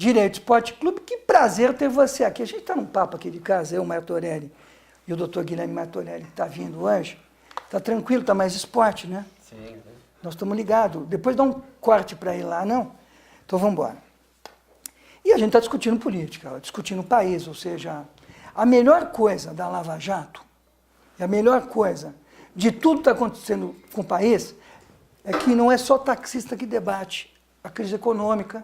Direito Esporte Clube, que prazer ter você aqui. A gente está num papo aqui de casa, eu, Martorelli, e o doutor Guilherme Martorelli, que está vindo hoje. Está tranquilo, está mais esporte, né? Sim. Nós estamos ligados. Depois dá um corte para ir lá, não? Então vamos embora. E a gente está discutindo política, discutindo o país, ou seja, a melhor coisa da Lava Jato, e a melhor coisa de tudo que está acontecendo com o país, é que não é só taxista que debate a crise econômica,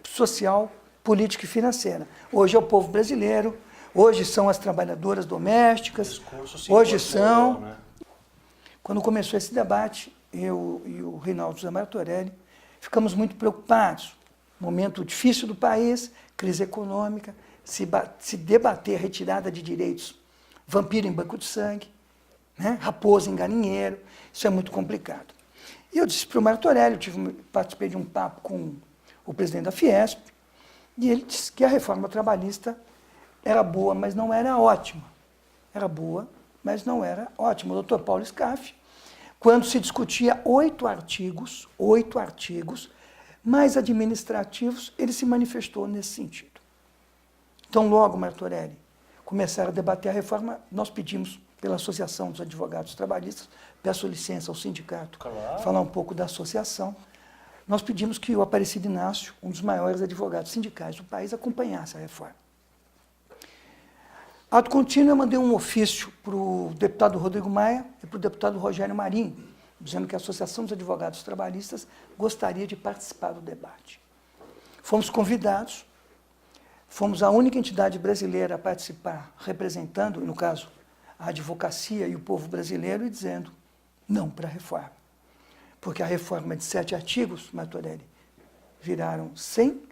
social, política e financeira. Hoje é o povo brasileiro, hoje são as trabalhadoras domésticas, hoje são... Né? Quando começou esse debate, eu e o Reinaldo José Martorelli ficamos muito preocupados. Momento difícil do país, crise econômica, se debater a retirada de direitos, vampiro em banco de sangue, né? Raposa em galinheiro, isso é muito complicado. E eu disse para o Martorelli, participei de um papo com o presidente da Fiesp, e ele disse que a reforma trabalhista era boa, mas não era ótima. Era boa, mas não era ótima. O doutor Paulo Scaff, quando se discutia 8 artigos mais administrativos, ele se manifestou nesse sentido. Então, logo, Martorelli, começaram a debater a reforma, nós pedimos pela Associação dos Advogados Trabalhistas, peço licença ao sindicato, claro, falar um pouco da associação, nós pedimos que o Aparecido Inácio, um dos maiores advogados sindicais do país, acompanhasse a reforma. Ato contínuo, eu mandei um ofício para o deputado Rodrigo Maia e para o deputado Rogério Marinho, dizendo que a Associação dos Advogados Trabalhistas gostaria de participar do debate. Fomos convidados, fomos a única entidade brasileira a participar, representando, no caso, a advocacia e o povo brasileiro, e dizendo não para a reforma. Porque a reforma de 7 artigos, Martorelli, viraram 100,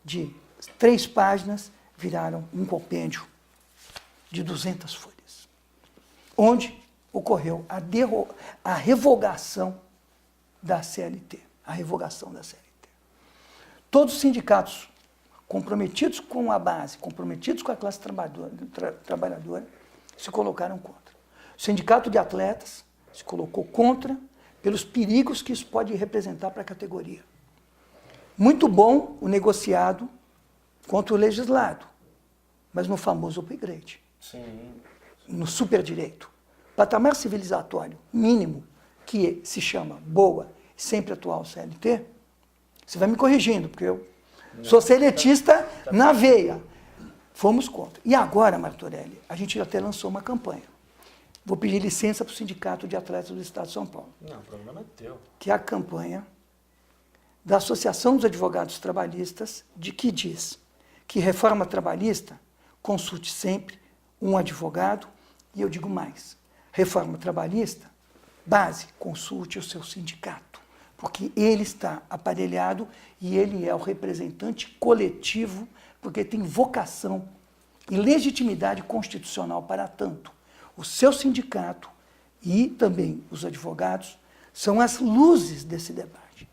de 3 páginas, viraram um compêndio de 200 folhas, onde ocorreu a revogação da CLT, a revogação da CLT. Todos os sindicatos comprometidos com a base, comprometidos com a classe trabalhadora, se colocaram contra. O sindicato de atletas se colocou contra pelos perigos que isso pode representar para a categoria. Muito bom o negociado contra o legislado, mas no famoso upgrade. Sim. No superdireito. Patamar civilizatório mínimo, que se chama boa, sempre atual CLT, você vai me corrigindo, porque eu sou seletista na veia. Fomos contra. E agora, Martorelli, a gente até lançou uma campanha. Vou pedir licença para o Sindicato de Atletas do Estado de São Paulo. Não, o problema é teu. Que é a campanha da Associação dos Advogados Trabalhistas, que diz que reforma trabalhista consulte sempre um advogado, e eu digo mais, reforma trabalhista, base, consulte o seu sindicato, porque ele está aparelhado e ele é o representante coletivo, porque tem vocação e legitimidade constitucional para tanto. O seu sindicato e também os advogados são as luzes desse debate.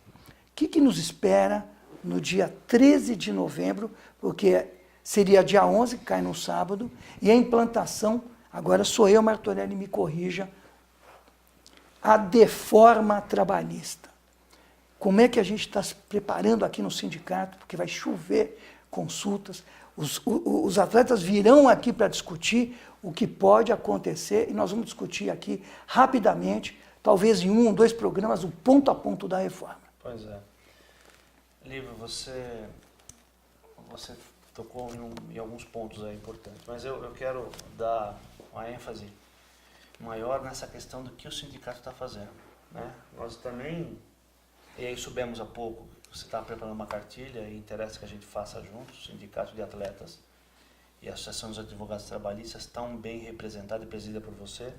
O que nos espera no dia 13 de novembro, porque seria dia 11, que cai no sábado, e a implantação, agora sou eu, Martorelli, me corrija, a reforma trabalhista. Como é que a gente está se preparando aqui no sindicato, porque vai chover consultas, os atletas virão aqui para discutir o que pode acontecer, e nós vamos discutir aqui rapidamente, talvez em 1 ou 2 programas, o ponto a ponto da reforma. Pois é. Lívia, você tocou em alguns pontos aí importantes, mas eu quero dar uma ênfase maior nessa questão do que o sindicato está fazendo, né? Nós também, e aí soubemos há pouco, você está preparando uma cartilha e interessa que a gente faça juntos, o Sindicato de Atletas e a Associação dos Advogados Trabalhistas estão bem representados e presididas por você.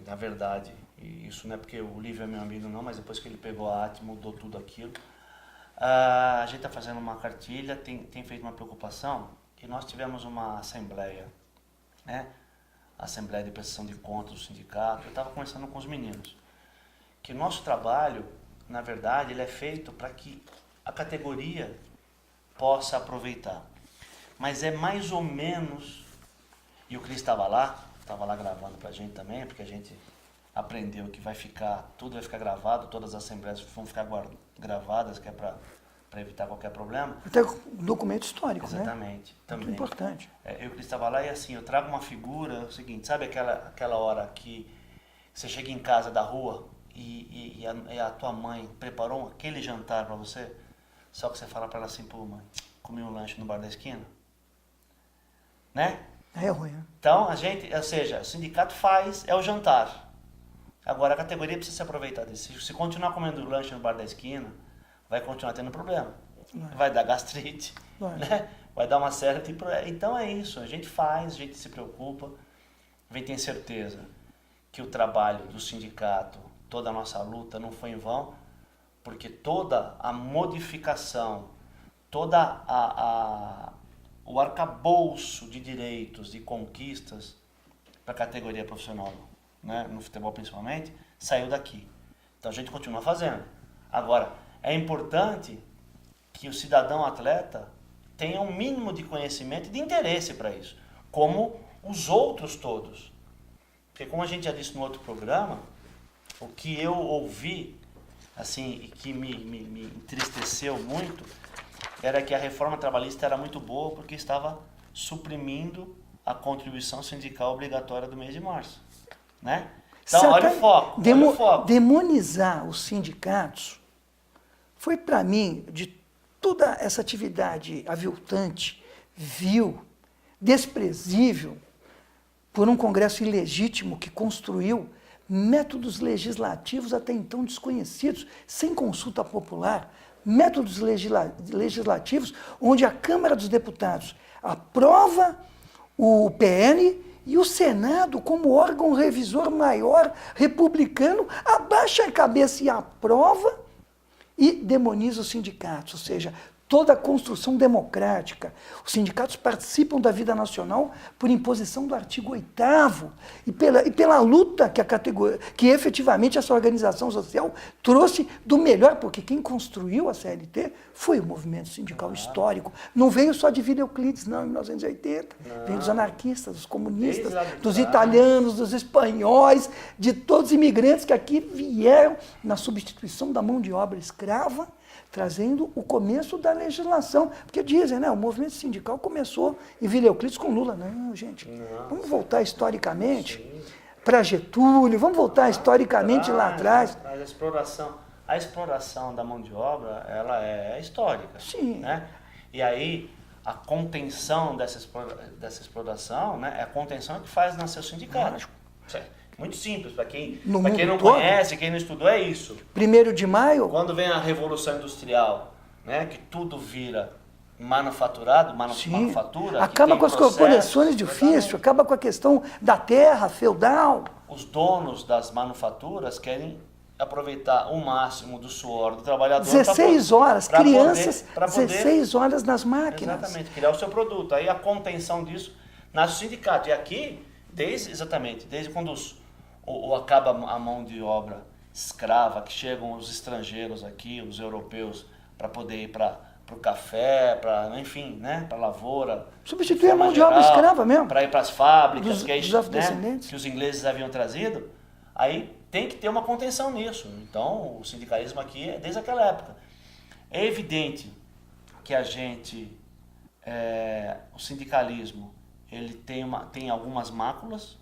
Na verdade, e isso não é porque o Lívio é meu amigo não, mas depois que ele pegou a arte, mudou tudo aquilo. A gente está fazendo uma cartilha, tem feito uma preocupação, e nós tivemos uma assembleia, né? Assembleia de prestação de contas do sindicato. Eu estava conversando com os meninos, que o nosso trabalho, na verdade, ele é feito para que a categoria possa aproveitar. Mas é mais ou menos, e o Cris estava lá gravando para a gente também, porque a gente aprendeu que tudo vai ficar gravado, todas as assembleias vão ficar gravadas, que é para para evitar qualquer problema. Até documento histórico, Exatamente, né? também. Muito importante. Eu que estava lá e assim, eu trago uma figura, é o seguinte, sabe aquela hora que você chega em casa da rua e a tua mãe preparou aquele jantar para você, só que você fala para ela assim, pô mãe, comi um lanche no bar da esquina, né? É ruim, né? Então, a gente, ou seja, o sindicato faz, é o jantar. Agora, a categoria precisa se aproveitar disso. Se continuar comendo lanche no bar da esquina, vai continuar tendo problema. Vai dar gastrite, né? Vai dar uma série de problemas. Então, é isso. A gente faz, a gente se preocupa. A gente tem certeza que o trabalho do sindicato, toda a nossa luta não foi em vão, porque toda a modificação, toda o arcabouço de direitos, de conquistas para a categoria profissional, né, no futebol principalmente, saiu daqui. Então a gente continua fazendo. Agora, é importante que o cidadão atleta tenha um mínimo de conhecimento e de interesse para isso, como os outros todos. Porque como a gente já disse no outro programa, o que eu ouvi, assim, e que me entristeceu muito, era que a reforma trabalhista era muito boa porque estava suprimindo a contribuição sindical obrigatória do mês de março, né? Então, olha o foco, olha o foco. Demonizar os sindicatos foi, para mim, de toda essa atividade aviltante, vil, desprezível, por um Congresso ilegítimo que construiu métodos legislativos até então desconhecidos, sem consulta popular, métodos legislativos onde a Câmara dos Deputados aprova o PL e o Senado, como órgão revisor maior republicano, abaixa a cabeça e aprova e demoniza os sindicatos, ou seja, toda a construção democrática. Os sindicatos participam da vida nacional por imposição do artigo 8º e pela luta que efetivamente essa organização social trouxe do melhor, porque quem construiu a CLT foi o movimento sindical histórico. Não veio só de Vila Euclides, não, em 1980. Veio dos anarquistas, dos comunistas, dos italianos, dos espanhóis, de todos os imigrantes que aqui vieram na substituição da mão de obra escrava, trazendo o começo da legislação. Porque dizem, né, o movimento sindical começou em Vila Euclides com Lula. Não, gente, vamos voltar historicamente para Getúlio, vamos voltar historicamente lá atrás. A exploração da mão de obra, ela é histórica. Sim. Né? E aí, a contenção dessa exploração, né, é a contenção que faz nascer o sindicato. Muito simples, para quem não conhece, quem não estudou, é isso. 1º de maio... Quando vem a Revolução Industrial, né, que tudo vira manufaturado, manufatura... Acaba com as corporações de ofício, acaba com a questão da terra feudal. Os donos das manufaturas querem aproveitar o máximo do suor do trabalhador. 16 horas, crianças, 16 horas nas máquinas. Exatamente, criar o seu produto. Aí a contenção disso nasce o sindicato. E aqui, desde quando acaba a mão de obra escrava, que chegam os estrangeiros aqui, os europeus, para poder ir para o café, enfim, né, para a lavoura. Substituir a mão de obra escrava mesmo. Para ir para as fábricas que os ingleses haviam trazido. Aí tem que ter uma contenção nisso. Então, o sindicalismo aqui é desde aquela época. É evidente que o sindicalismo, ele tem algumas máculas,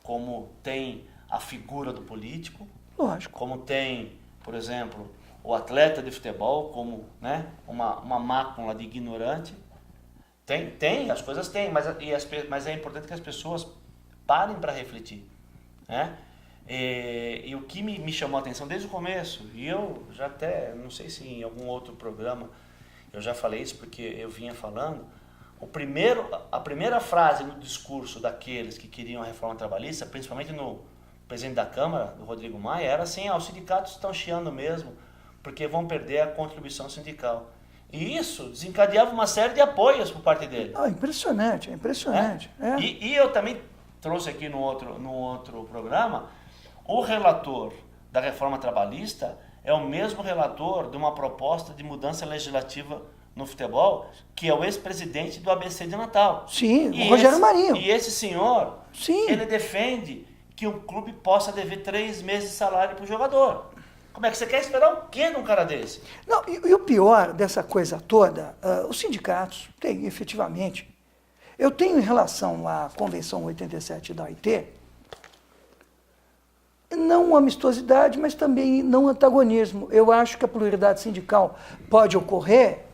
como tem a figura do político, lógico, como tem, por exemplo, o atleta de futebol, como, né, uma mácula de ignorante. As coisas têm, mas é importante que as pessoas parem para refletir, né? E o que me chamou a atenção desde o começo, e eu já até, não sei se em algum outro programa eu já falei isso, porque eu vinha falando, a primeira frase no discurso daqueles que queriam a reforma trabalhista, principalmente no presidente da Câmara, do Rodrigo Maia, era assim, os sindicatos estão chiando mesmo, porque vão perder a contribuição sindical. E isso desencadeava uma série de apoios por parte dele. Impressionante, impressionante. E eu também trouxe aqui no outro programa, o relator da reforma trabalhista é o mesmo relator de uma proposta de mudança legislativa no futebol, que é o ex-presidente do ABC de Natal. Sim, o Rogério Marinho. E esse senhor, sim, ele defende que o clube possa dever 3 meses de salário para o jogador. Como é que você quer esperar o quê de um cara desse? Não, e o pior dessa coisa toda, os sindicatos têm efetivamente. Eu tenho em relação à Convenção 87 da OIT, não amistosidade, mas também não antagonismo. Eu acho que a pluralidade sindical pode ocorrer,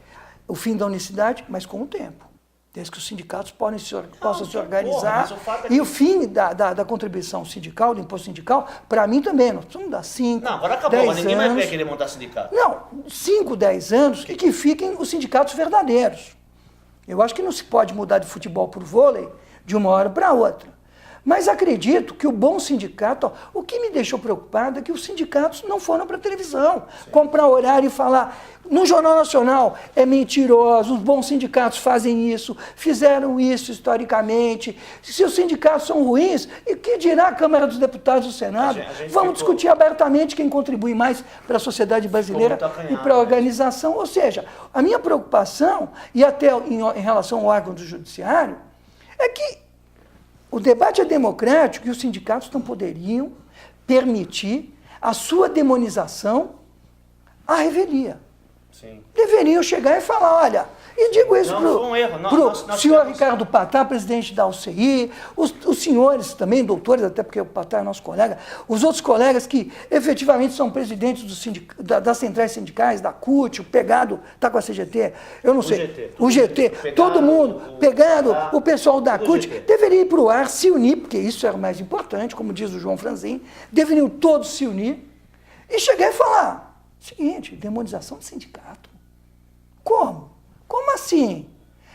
o fim da unicidade, mas com o tempo. Desde que os sindicatos possam se organizar. E o fim da contribuição sindical, do imposto sindical, para mim também. Nós precisamos dar 5, Não, agora acabou, mas ninguém anos, vai querer montar sindicato. Não, 5, 10 anos e que fiquem os sindicatos verdadeiros. Eu acho que não se pode mudar de futebol por vôlei de uma hora para outra. Mas acredito que o bom sindicato, o que me deixou preocupado é que os sindicatos não foram para a televisão, comprar horário e falar, no Jornal Nacional, é mentiroso, os bons sindicatos fazem isso, fizeram isso historicamente, se os sindicatos são ruins, e o que dirá a Câmara dos Deputados e o Senado? Vamos discutir abertamente quem contribui mais para a sociedade brasileira e para a organização. Ou seja, a minha preocupação, e até em relação ao órgão do judiciário, é que o debate é democrático e os sindicatos não poderiam permitir a sua demonização à revelia. Sim. Deveriam chegar e falar, olha, e digo isso para o senhor Ricardo Patá, presidente da UCI, os senhores também, doutores, até porque o Patá é nosso colega, os outros colegas que efetivamente são presidentes das centrais sindicais, da CUT, o Pegado está com a CGT, eu não sei, o GT, todo mundo, Pegado, o pessoal da CUT, deveria ir para o ar, se unir, porque isso era o mais importante, como diz o João Franzin, deveriam todos se unir e chegar e falar, seguinte, demonização de sindicato. Como? Como assim?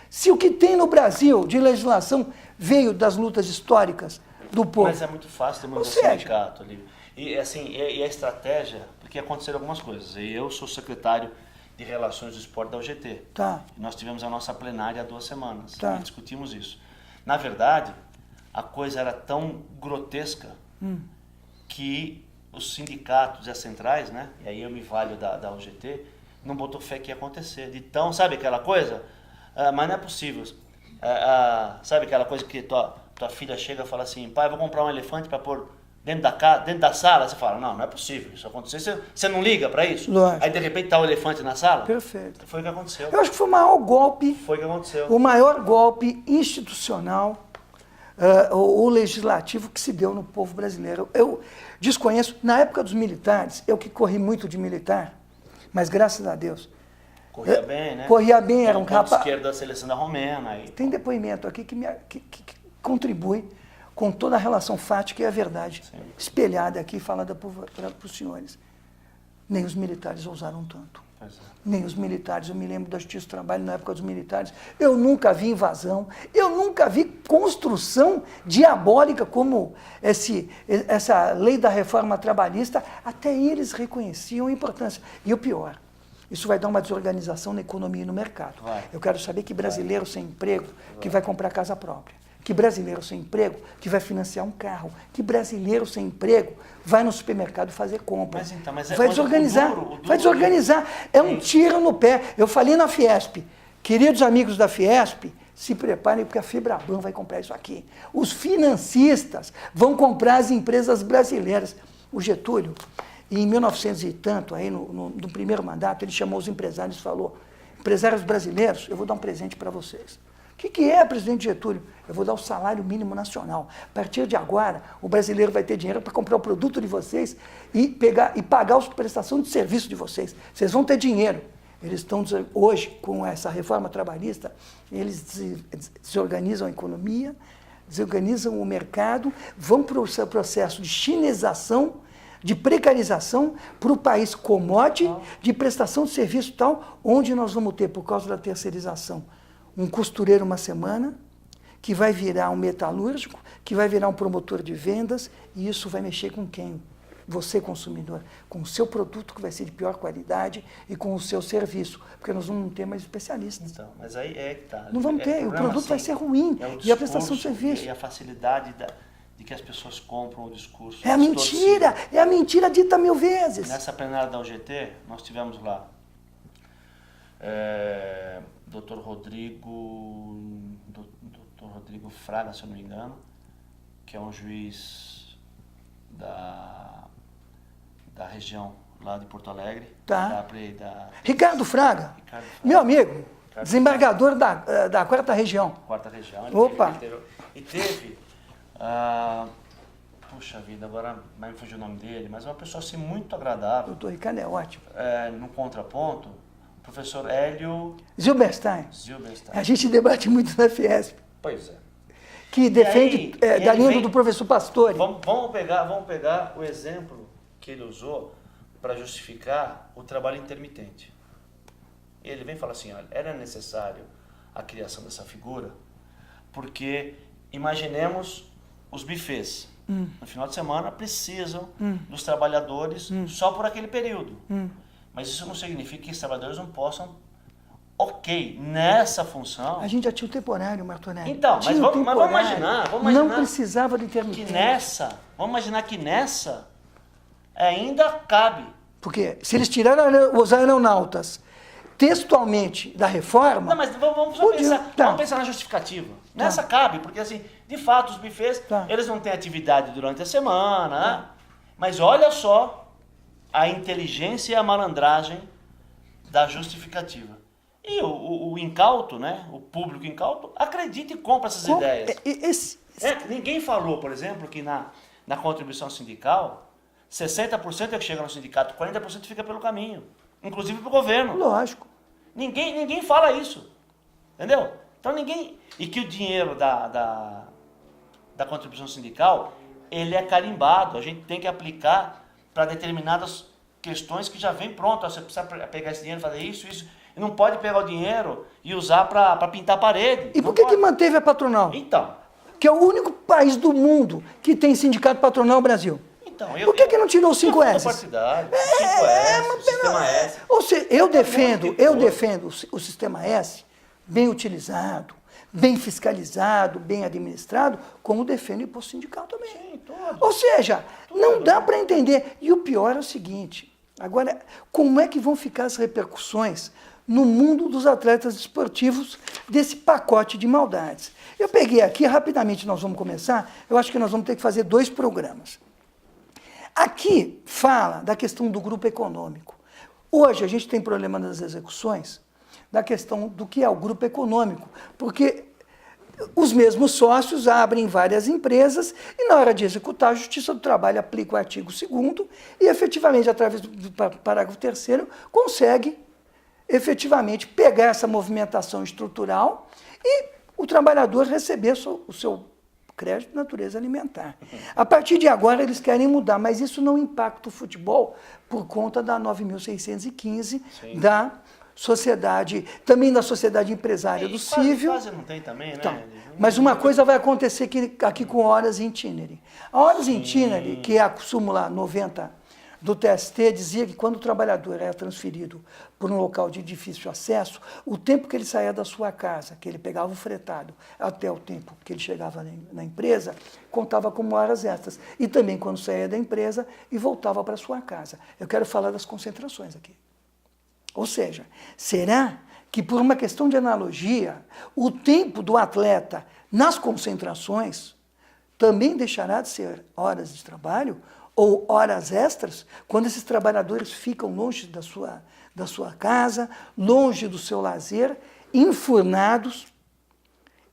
Se o que tem no Brasil de legislação veio das lutas históricas do povo. Mas é muito fácil demonizar o sindicato ali. E assim, e a estratégia, porque aconteceram algumas coisas. Eu sou secretário de Relações do Esporte da UGT. Tá. Nós tivemos a nossa plenária há 2 semanas tá. e discutimos isso. Na verdade, a coisa era tão grotesca que os sindicatos e as centrais, né? E aí eu me valho da UGT, não botou fé que ia acontecer. Então, sabe aquela coisa? Mas não é possível. Sabe aquela coisa que tua filha chega e fala assim, pai, vou comprar um elefante para pôr dentro da sala? Você fala, não é possível isso acontecer. Você não liga para isso? Lógico. Aí, de repente, tá o elefante na sala? Perfeito. Foi o que aconteceu. Eu acho que foi o maior golpe. Foi o que aconteceu. O maior golpe institucional ou legislativo que se deu no povo brasileiro. Eu desconheço, na época dos militares, eu que corri muito de militar, mas graças a Deus. Corria bem, né? Corria bem, era um rapaz. Esquerda da seleção da Romena. Aí. Tem depoimento aqui que contribui com toda a relação fática e a verdade espelhada aqui, falada para os senhores. Nem os militares ousaram tanto. Nem os militares, eu me lembro da Justiça do Trabalho na época dos militares, eu nunca vi invasão, eu nunca vi construção diabólica como essa lei da reforma trabalhista, até eles reconheciam a importância. E o pior, isso vai dar uma desorganização na economia e no mercado. Eu quero saber que brasileiro sem emprego que vai comprar casa própria, que brasileiro sem emprego que vai financiar um carro, que brasileiro sem emprego vai no supermercado fazer compras. Vai desorganizar, vai desorganizar. É um tiro no pé. Eu falei na Fiesp, queridos amigos da Fiesp, se preparem porque a Febraban vai comprar isso aqui. Os financistas vão comprar as empresas brasileiras. O Getúlio, em 1900 e tanto, aí no primeiro mandato, ele chamou os empresários e falou, empresários brasileiros, eu vou dar um presente para vocês. O que é, presidente Getúlio? Eu vou dar o salário mínimo nacional. A partir de agora, o brasileiro vai ter dinheiro para comprar o produto de vocês e pagar a prestação de serviço de vocês. Vocês vão ter dinheiro. Eles estão, hoje, com essa reforma trabalhista, eles desorganizam a economia, desorganizam o mercado, vão para o processo de chinesação, de precarização para o país commodity, de prestação de serviço tal, onde nós vamos ter, por causa da terceirização, um costureiro uma semana, que vai virar um metalúrgico, que vai virar um promotor de vendas, e isso vai mexer com quem? Você, consumidor, com o seu produto que vai ser de pior qualidade e com o seu serviço, porque nós não vamos ter mais especialistas. Então, mas aí é que tá. Não vamos ter, o produto vai ser ruim, e a prestação de serviço. E a facilidade de que as pessoas compram o discurso. É a mentira dita 1000 vezes. Nessa plenária da UGT, nós tivemos lá Dr. Rodrigo Fraga, se eu não me engano, que é um juiz da região lá de Porto Alegre. Tá. Da Ricardo Fraga, Ricardo Fraga. meu amigo, desembargador da 4ª Região. Quarta região. Opa! E teve, puxa vida, agora vai me fugir o nome dele, mas é uma pessoa assim muito agradável. Doutor Ricardo é ótimo. No contraponto, o professor Hélio Zilberstein. Zilberstein. A gente debate muito na Fiesp, Pois é. que defende aí, da ele linha vem- do professor Pastore. Vamos pegar o exemplo que ele usou para justificar o trabalho intermitente. Ele vem falar assim, olha, era necessário a criação dessa figura, porque imaginemos os bufês. No final de semana precisam dos trabalhadores só por aquele período. Mas isso não significa que os trabalhadores não possam, nessa função. A gente já tinha o temporário, Martonelli. Então, mas Tinha o vamos temporário. imaginar. Não precisava do intermitente. Vamos imaginar que nessa ainda cabe. Porque se eles tiraram os aeronautas textualmente da reforma... Não, mas vamos podia- pensar, tá. vamos pensar na justificativa. Nessa cabe, porque assim, de fato, os bufês, Tá. eles não têm atividade durante a semana, né? Mas olha só a inteligência e a malandragem da justificativa. E o incauto, né? O público incauto, acredita e compra essas ideias. Ninguém falou, por exemplo, que na contribuição sindical, 60% é que chega no sindicato, 40% fica pelo caminho, inclusive para o governo. Lógico. Ninguém fala isso, entendeu? Então e que o dinheiro da contribuição sindical, ele é carimbado, a gente tem que aplicar para determinadas questões que já vem pronto. Você precisa pegar esse dinheiro, fazer isso, e não pode pegar o dinheiro e usar para pintar a parede. E por que manteve a patronal? Então, Que é o único país do mundo que tem sindicato patronal no Brasil. Por que não tirou os 5 S? Partidário, 5S, sistema S. Ou seja, eu defendo o sistema S bem utilizado, bem fiscalizado, bem administrado, como defendo o imposto sindical também. Sim, todo. Ou seja, não dá para entender. E o pior é o seguinte, agora, como é que vão ficar as repercussões no mundo dos atletas esportivos desse pacote de maldades? Eu peguei aqui, rapidamente nós vamos começar, eu acho que nós vamos ter que fazer 2 programas. Aqui fala da questão do grupo econômico. Hoje a gente tem problema nas execuções da questão do que é o grupo econômico, porque os mesmos sócios abrem várias empresas e na hora de executar a Justiça do Trabalho aplica o artigo 2º e efetivamente, através do parágrafo 3º, consegue efetivamente pegar essa movimentação estrutural e o trabalhador receber o seu crédito de natureza alimentar. A partir de agora eles querem mudar, mas isso não impacta o futebol por conta da 9.615 da sociedade, também da sociedade empresária do Cívil. Quase não tem também, né? Então, mas uma coisa vai acontecer aqui com horas itinere. A horas itinere, que é a súmula 90 do TST, dizia que quando o trabalhador era transferido por um local de difícil acesso, o tempo que ele saía da sua casa, que ele pegava o fretado, até o tempo que ele chegava na empresa, contava como horas extras. E também quando saía da empresa e voltava para sua casa. Eu quero falar das concentrações aqui. Ou seja, será que por uma questão de analogia, o tempo do atleta nas concentrações também deixará de ser horas de trabalho ou horas extras, quando esses trabalhadores ficam longe da sua casa, longe do seu lazer, enfurnados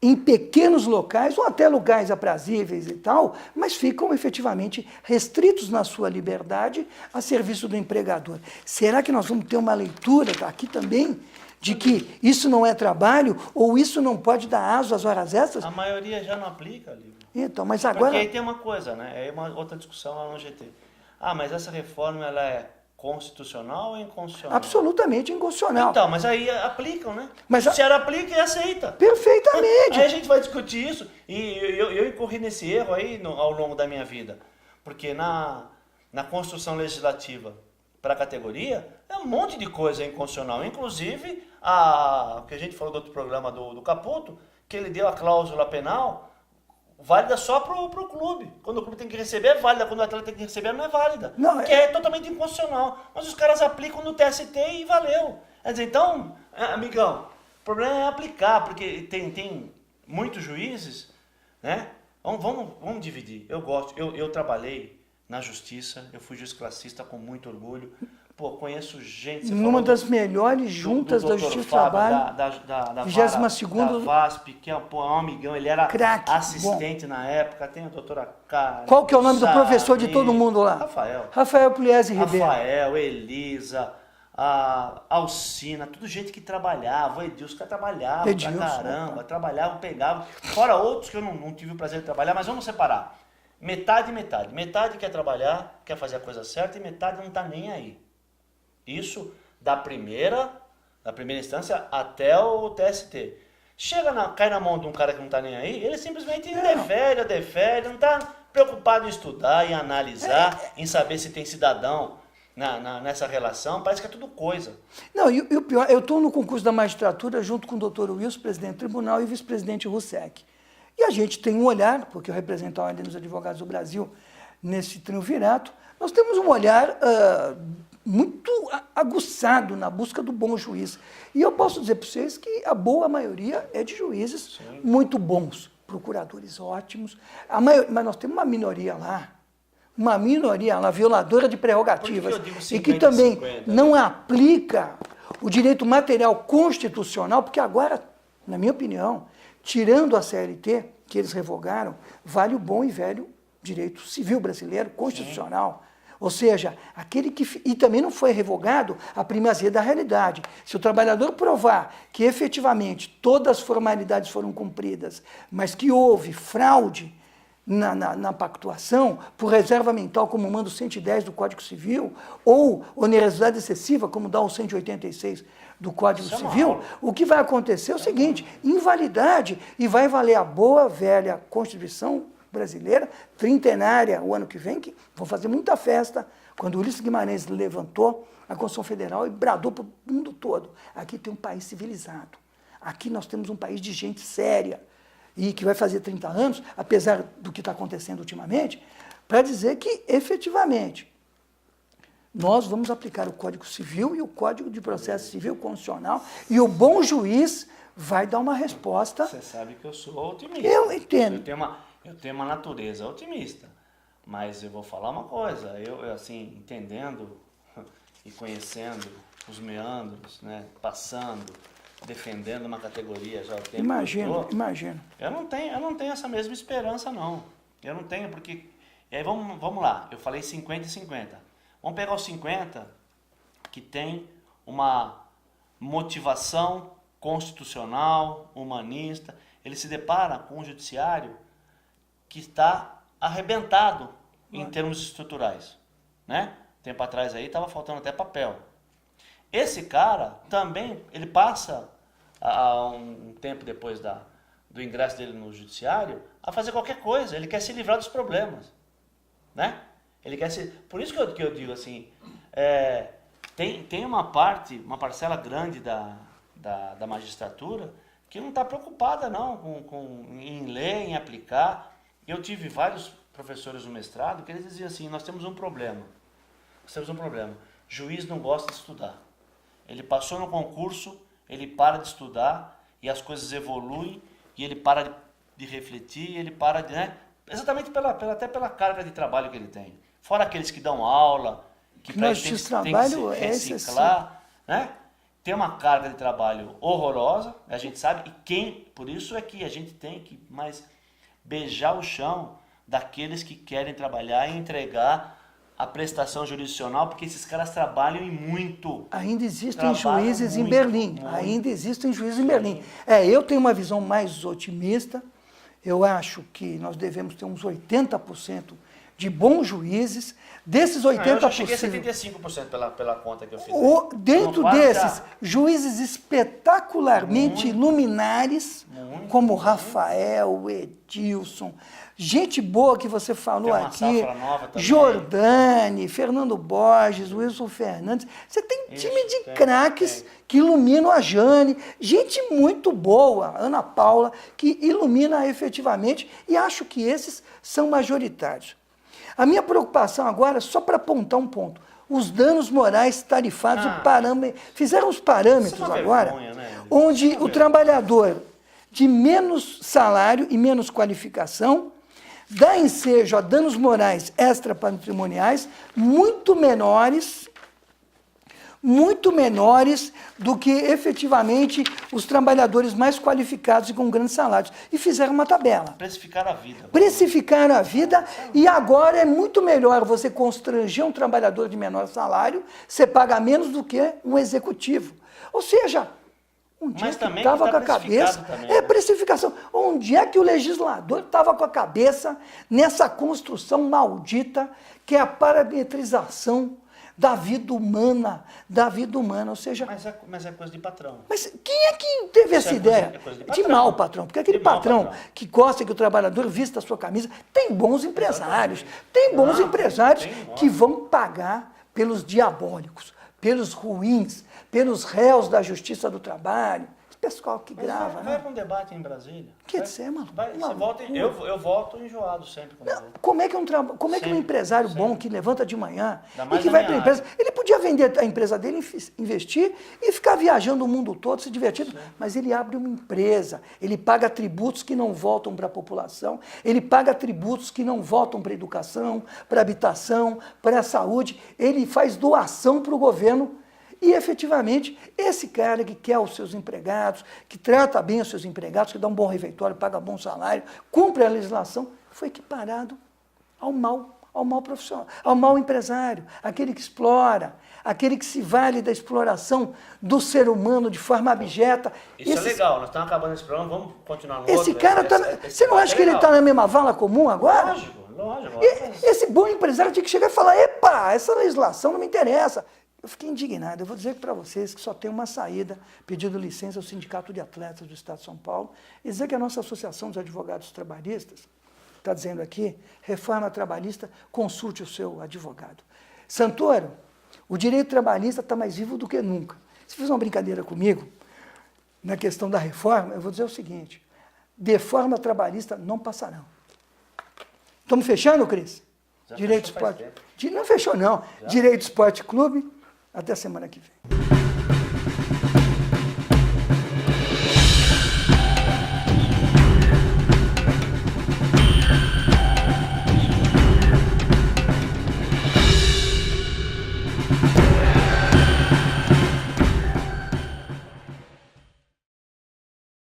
em pequenos locais, ou até lugares aprazíveis e tal, mas ficam efetivamente restritos na sua liberdade a serviço do empregador. Será que nós vamos ter uma leitura aqui também de que isso não é trabalho ou isso não pode dar aso às horas extras? A maioria já não aplica, Lívio. Então, mas agora... Porque aí tem uma coisa, né? É uma outra discussão lá no GT. Mas essa reforma, ela é constitucional ou inconstitucional? Absolutamente inconstitucional. Então, mas aí aplicam, né? Mas o Ceará aplica e aceita. Perfeitamente. Aí a gente vai discutir isso. E eu incorri nesse erro aí ao longo da minha vida. Porque na construção legislativa para a categoria, é um monte de coisa inconstitucional. Inclusive, o que a gente falou do outro programa do Caputo, que ele deu a cláusula penal válida só pro clube. Quando o clube tem que receber, é válida. Quando o atleta tem que receber, não é válida. Não, porque é totalmente inconstitucional. Mas os caras aplicam no TST e valeu. Quer dizer, então, amigão, o problema é aplicar, porque tem muitos juízes, né? Vamos dividir. Eu gosto. Eu trabalhei na justiça, eu fui juiz classista com muito orgulho. Pô, conheço gente... Você Numa das melhores juntas da Justiça do Trabalho, da 22ª da VASP, que é um amigão, ele era craque, assistente na época, tem a doutora Karen. Qual que é o nome do professor de todo mundo lá? Rafael. Rafael Pugliese Ribeiro. Rafael, Elisa, a Alcina, tudo gente que trabalhava, o Edilson, que trabalhava pra caramba, trabalhavam, pegavam, fora outros que eu não tive o prazer de trabalhar, mas vamos separar. Metade e metade. Metade quer trabalhar, quer fazer a coisa certa e metade não tá nem aí. Isso da primeira instância até o TST. Cai na mão de um cara que não tá nem aí, ele simplesmente defere, não tá preocupado em estudar, em analisar, em saber se tem cidadão nessa relação, parece que é tudo coisa. Não, e o pior, eu estou no concurso da magistratura junto com o doutor Wilson, presidente do tribunal, e vice-presidente Rousseck. E a gente tem um olhar, porque eu represento a Ordem dos Advogados do Brasil nesse triunvirato, nós temos um olhar muito aguçado na busca do bom juiz. E eu posso dizer para vocês que a boa maioria é de juízes muito bons, procuradores ótimos, mas nós temos uma minoria lá, violadora de prerrogativas, e que também 50, não aplica o direito material constitucional, porque agora, na minha opinião, tirando a CLT, que eles revogaram, vale o bom e velho direito civil brasileiro, constitucional. Ou seja, aquele que... E também não foi revogado a primazia da realidade. Se o trabalhador provar que efetivamente todas as formalidades foram cumpridas, mas que houve fraude na pactuação, por reserva mental, como manda o 110 do Código Civil, ou onerosidade excessiva, como dá o 186 do Código Civil, o que vai acontecer é o seguinte, invalidade, e vai valer a boa, velha Constituição brasileira, trintenária, o ano que vem, que vão fazer muita festa, quando Ulisses Guimarães levantou a Constituição Federal e bradou para o mundo todo. Aqui tem um país civilizado. Aqui nós temos um país de gente séria, e que vai fazer 30 anos, apesar do que está acontecendo ultimamente, para dizer que, efetivamente, nós vamos aplicar o Código Civil e o Código de Processo Civil Constitucional, e o bom juiz vai dar uma resposta. Você sabe que eu sou otimista. Eu entendo. Eu tenho uma natureza otimista, mas eu vou falar uma coisa, eu assim, entendendo e conhecendo os meandros, né, passando, defendendo uma categoria já o tempo Imagino. Eu não tenho essa mesma esperança, não. Eu não tenho, porque... E aí vamos lá, eu falei 50 e 50. Vamos pegar os 50 que tem uma motivação constitucional, humanista. Ele se depara com um judiciário que está arrebentado em termos estruturais, né? Tempo atrás aí estava faltando até papel. Esse cara também, ele passa, um tempo depois do ingresso dele no judiciário, a fazer qualquer coisa. Ele quer se livrar dos problemas, né? Ele quer se... Por isso que eu digo assim, tem uma parcela grande da magistratura que não está preocupada não em ler, em aplicar. Eu tive vários professores do mestrado que eles diziam assim, nós temos um problema. Juiz não gosta de estudar. Ele passou no concurso, ele para de estudar e as coisas evoluem e ele para de refletir, ele para de... Né? Exatamente até pela carga de trabalho que ele tem. Fora aqueles que dão aula, que para eles tem que se reciclar, né? Tem uma carga de trabalho horrorosa, a gente sabe, por isso é que a gente tem que mais beijar o chão daqueles que querem trabalhar e entregar a prestação jurisdicional, porque esses caras trabalham e muito. Ainda existem juízes em Berlim. Eu tenho uma visão mais otimista. Eu acho que nós devemos ter uns 80% de bons juízes. Desses 80%... eu já cheguei a 75% pela conta que eu fiz. Dentro desses, juízes espetacularmente luminares, como Rafael, Edilson, gente boa que você falou aqui, Jordani, Fernando Borges, Wilson Fernandes. Você tem time de craques que iluminam a Jane, gente muito boa, Ana Paula, que ilumina efetivamente, e acho que esses são majoritários. A minha preocupação agora, só para apontar um ponto, os danos morais tarifados, fizeram os parâmetros agora, onde o trabalhador de menos salário e menos qualificação dá ensejo a danos morais extrapatrimoniais muito menores muito menores do que efetivamente os trabalhadores mais qualificados e com grandes salários. E fizeram uma tabela. Precificaram a vida. Precificaram a vida e agora é muito melhor você constranger um trabalhador de menor salário, você paga menos do que um executivo. Ou seja, onde Mas é que também estava que com tá a cabeça? precificado também, É né? precificação. Onde é que o legislador estava com a cabeça nessa construção maldita que é a parametrização da vida humana, ou seja... Mas é coisa de patrão. Mas quem é que teve essa ideia? É coisa de De patrão. mau patrão, porque aquele De mau patrão patrão. que gosta que o trabalhador vista a sua camisa, tem bons empresários, tem bons Não, empresários tem, que vão pagar pelos diabólicos, pelos ruins, pelos réus da justiça do trabalho. Esse pessoal que grava, Vai né? para um debate em Brasília. Quer dizer, mano, Você volta, eu volto enjoado sempre. Quando eu vou. Como é que um Sempre, empresário bom sempre. que levanta de manhã Ainda e mais que na vai para a minha empresa, ele podia vender a empresa dele, investir e ficar viajando o mundo todo, se divertindo, mas ele abre uma empresa, ele paga tributos que não voltam para a população, ele paga tributos que não voltam para a educação, para a habitação, para a saúde, ele faz doação para o governo. E, efetivamente, esse cara que quer os seus empregados, que trata bem os seus empregados, que dá um bom refeitório, paga bom salário, cumpre a legislação, foi equiparado ao mau profissional, ao mau empresário, aquele que explora, aquele que se vale da exploração do ser humano de forma abjeta. Isso é legal, nós estamos acabando esse programa, vamos continuar no Esse outro. cara está... Você não acha que ele está na mesma vala comum agora? Lógico. Esse bom empresário tinha que chegar e falar, epa, essa legislação não me interessa. Eu fiquei indignado. Eu vou dizer para vocês que só tem uma saída, pedindo licença ao Sindicato de Atletas do Estado de São Paulo, e dizer que a nossa Associação dos Advogados Trabalhistas, está dizendo aqui, reforma trabalhista, consulte o seu advogado. Santoro, o direito trabalhista está mais vivo do que nunca. Se fizer uma brincadeira comigo, na questão da reforma, eu vou dizer o seguinte, de forma trabalhista não passarão. Estamos fechando, Cris? Já Direito fechou faz Esporte. Não fechou, não. Já? Direito Esporte Clube. Até a semana que vem.